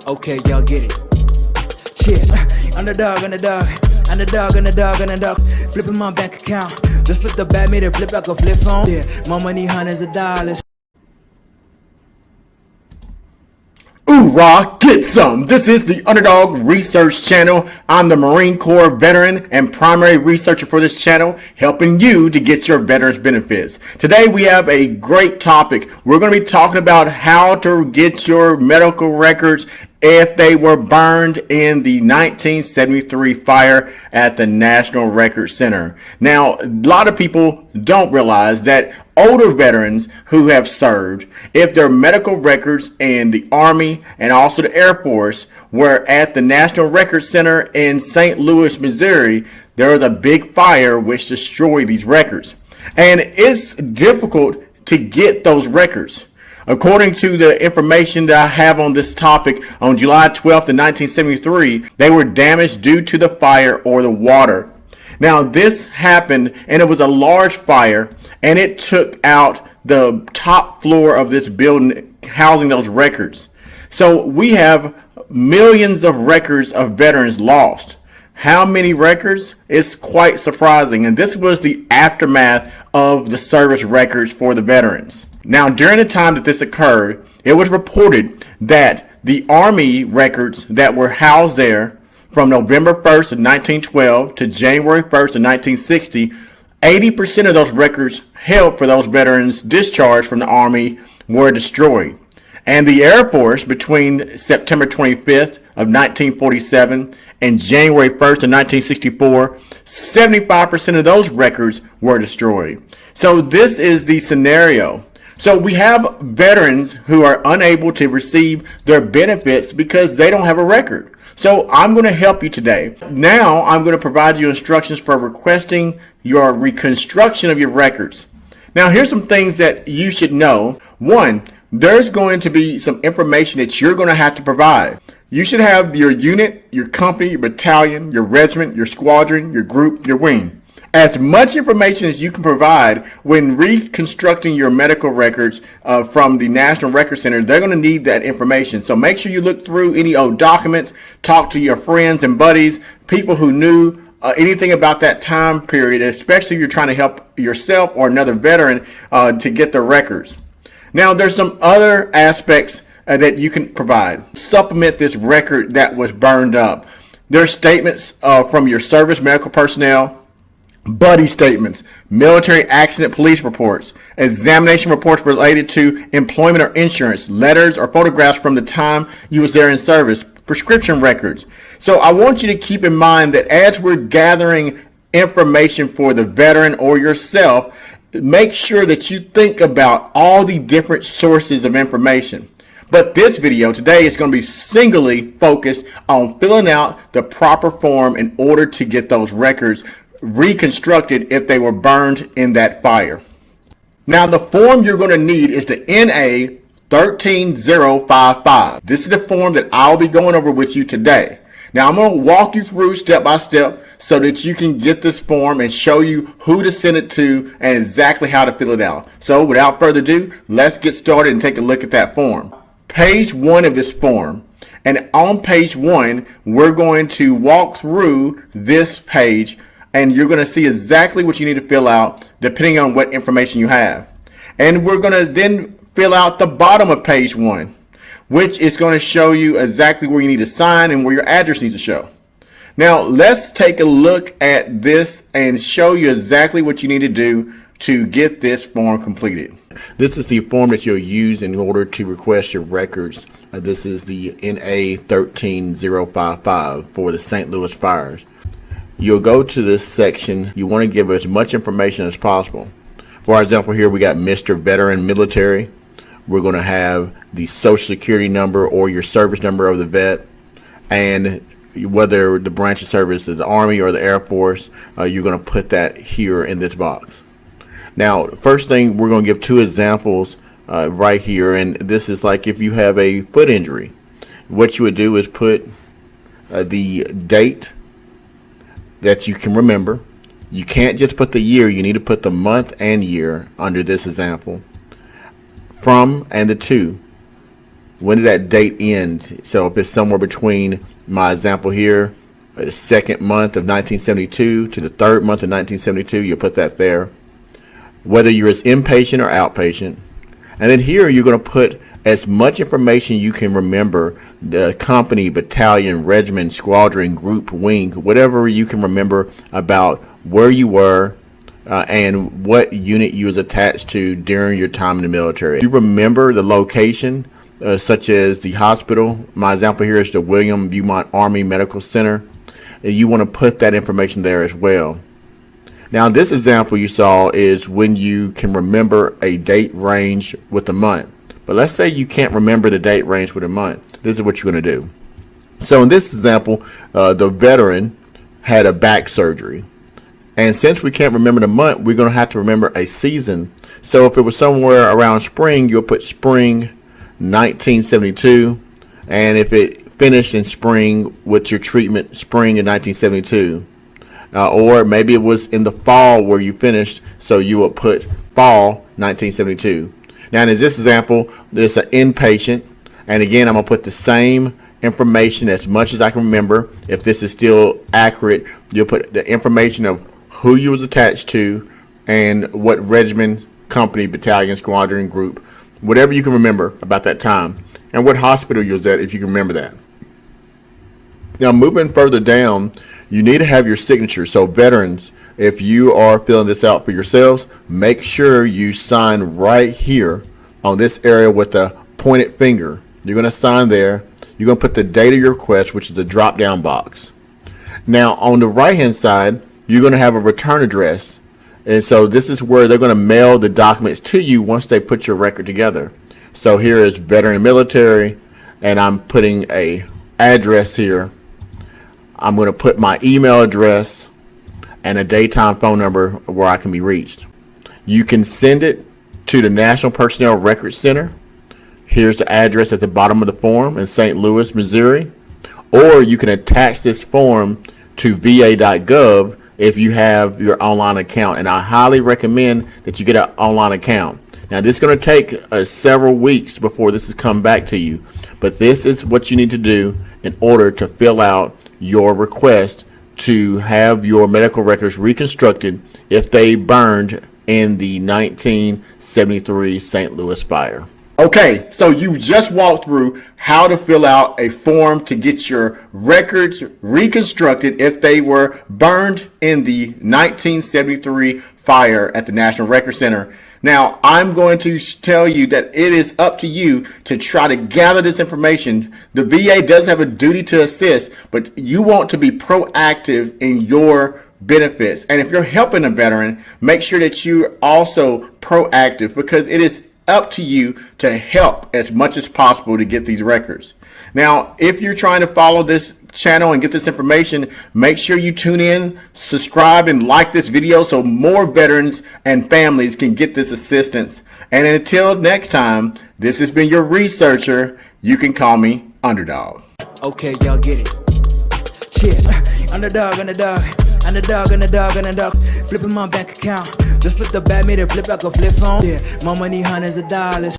Okay, y'all get it. Shit, underdog, underdog, underdog, underdog, underdog. Flipping my bank account. Just flip the bad, made it flip like a flip phone. Yeah, more money, hundreds of dollars. Hoorah, get some! This is the Underdog Research Channel. I'm the Marine Corps veteran and primary researcher for this channel, helping you to get your veterans benefits. Today we have a great topic. We're going to be talking about how to get your medical records if they were burned in the 1973 fire at the National Record Center. Now, a lot of people don't realize that older veterans who have served, if their medical records in the Army and also the Air Force were at the National Record Center in St. Louis, Missouri, there was a big fire which destroyed these records. And it's difficult to get those records. According to the information that I have on this topic, on July 12th of 1973, they were damaged due to the fire or the water. Now, this happened, and it was a large fire, and it took out the top floor of this building housing those records. So we have millions of records of veterans lost. How many records? It's quite surprising, and this was the aftermath of the service records for the veterans. Now, during the time that this occurred, it was reported that the Army records that were housed there from November 1st of 1912 to January 1st of 1960, 80% of those records held for those veterans discharged from the Army were destroyed. And the Air Force, between September 25th of 1947 and January 1st of 1964, 75% of those records were destroyed. So this is the scenario. So we have veterans who are unable to receive their benefits because they don't have a record. So I'm going to help you today. Now I'm going to provide you instructions for requesting your reconstruction of your records. Now here's some things that you should know. One, there's going to be some information that you're going to have to provide. You should have your unit, your company, your battalion, your regiment, your squadron, your group, your wing. As much information as you can provide when reconstructing your medical records from the National Record Center. They're going to need that information. So make sure you look through any old documents, talk to your friends and buddies, people who knew anything about that time period, especially if you're trying to help yourself or another veteran to get their records. Now, there's some other aspects that you can provide. Supplement this record that was burned up. There's statements from your service medical personnel, buddy statements, military accident police reports, examination reports related to employment or insurance, letters or photographs from the time you was there in service, prescription records. So I want you to keep in mind that as we're gathering information for the veteran or yourself, make sure that you think about all the different sources of information. But this video today is going to be singly focused on filling out the proper form in order to get those records reconstructed if they were burned in that fire. Now, the form you're going to need is the NA 13055. This is the form that I'll be going over with you today. Now, I'm going to walk you through step by step so that you can get this form and show you who to send it to and exactly how to fill it out. So without further ado, let's get started and take a look at that form. Page 1 of this form. And on page 1, we're going to walk through this page, and you're going to see exactly what you need to fill out depending on what information you have. And we're going to then fill out the bottom of page 1, which is going to show you exactly where you need to sign and where your address needs to show. Now, let's take a look at this and show you exactly what you need to do to get this form completed. This is the form that you'll use in order to request your records. This is the NA 13055 for the St. Louis fires. You'll go to this section. You want to give as much information as possible. For example, here we got Mr. Veteran Military. We're going to have the Social Security number or your service number of the vet, and whether the branch of service is the Army or the Air Force, you're going to put that here in this box. Now, first thing, we're going to give 2 examples right here, and this is like if you have a foot injury. What you would do is put the date that you can remember. You can't just put the year, you need to put the month and year under this example. From and the to. when did that date end? So if it's somewhere between my example here, the second month of 1972 to the third month of 1972, you'll put that there. Whether you're as inpatient or outpatient. And then here you're going to put as much information you can remember, the company, battalion, regiment, squadron, group, wing, whatever you can remember about where you were and what unit you was attached to during your time in the military. If you remember the location, such as the hospital, my example here is the William Beaumont Army Medical Center, you want to put that information there as well. Now this example you saw is when you can remember a date range with a month. But let's say you can't remember the date range with a month. This is what you're going to do. So in this example, the veteran had a back surgery. And since we can't remember the month, we're going to have to remember a season. So if it was somewhere around spring, you'll put spring 1972. And if it finished in spring with your treatment, spring in 1972. Or maybe it was in the fall where you finished, so you will put fall 1972. Now in this example, there's an inpatient, and again, I'm going to put the same information as much as I can remember. If this is still accurate, you'll put the information of who you was attached to and what regiment, company, battalion, squadron, group, whatever you can remember about that time, and what hospital you was at if you can remember that. Now moving further down, you need to have your signature. So veterans, if you are filling this out for yourselves, make sure you sign right here on this area with the pointed finger. You're going to sign there. You're going to put the date of your request, which is a drop down box. Now on the right hand side, you're going to have a return address. And so this is where they're going to mail the documents to you once they put your record together. So here is veteran military, and I'm putting a address here. I'm going to put my email address and a daytime phone number where I can be reached. You can send it to the National Personnel Records Center. Here's the address at the bottom of the form in St. Louis, Missouri. Or you can attach this form to va.gov if you have your online account. And I highly recommend that you get an online account. Now this is going to take several weeks before this has come back to you. But this is what you need to do in order to fill out your request to have your medical records reconstructed if they burned in the 1973 St. Louis fire. Okay, so you just walked through how to fill out a form to get your records reconstructed if they were burned in the 1973 fire at the National Record Center. Now, I'm going to tell you that it is up to you to try to gather this information. The VA does have a duty to assist, but you want to be proactive in your benefits. And if you're helping a veteran, make sure that you're also proactive, because it is up to you to help as much as possible to get these records. Now, if you're trying to follow this channel and get this information, make sure you tune in, subscribe, and like this video so more veterans and families can get this assistance. And until next time, this has been your researcher. You can call me Underdog. Okay, y'all get it. Yeah, underdog, underdog, underdog, underdog, underdog. Flipping my bank account. Just flip the bad meter, flip like a flip phone. Yeah, my money hundreds of dollars.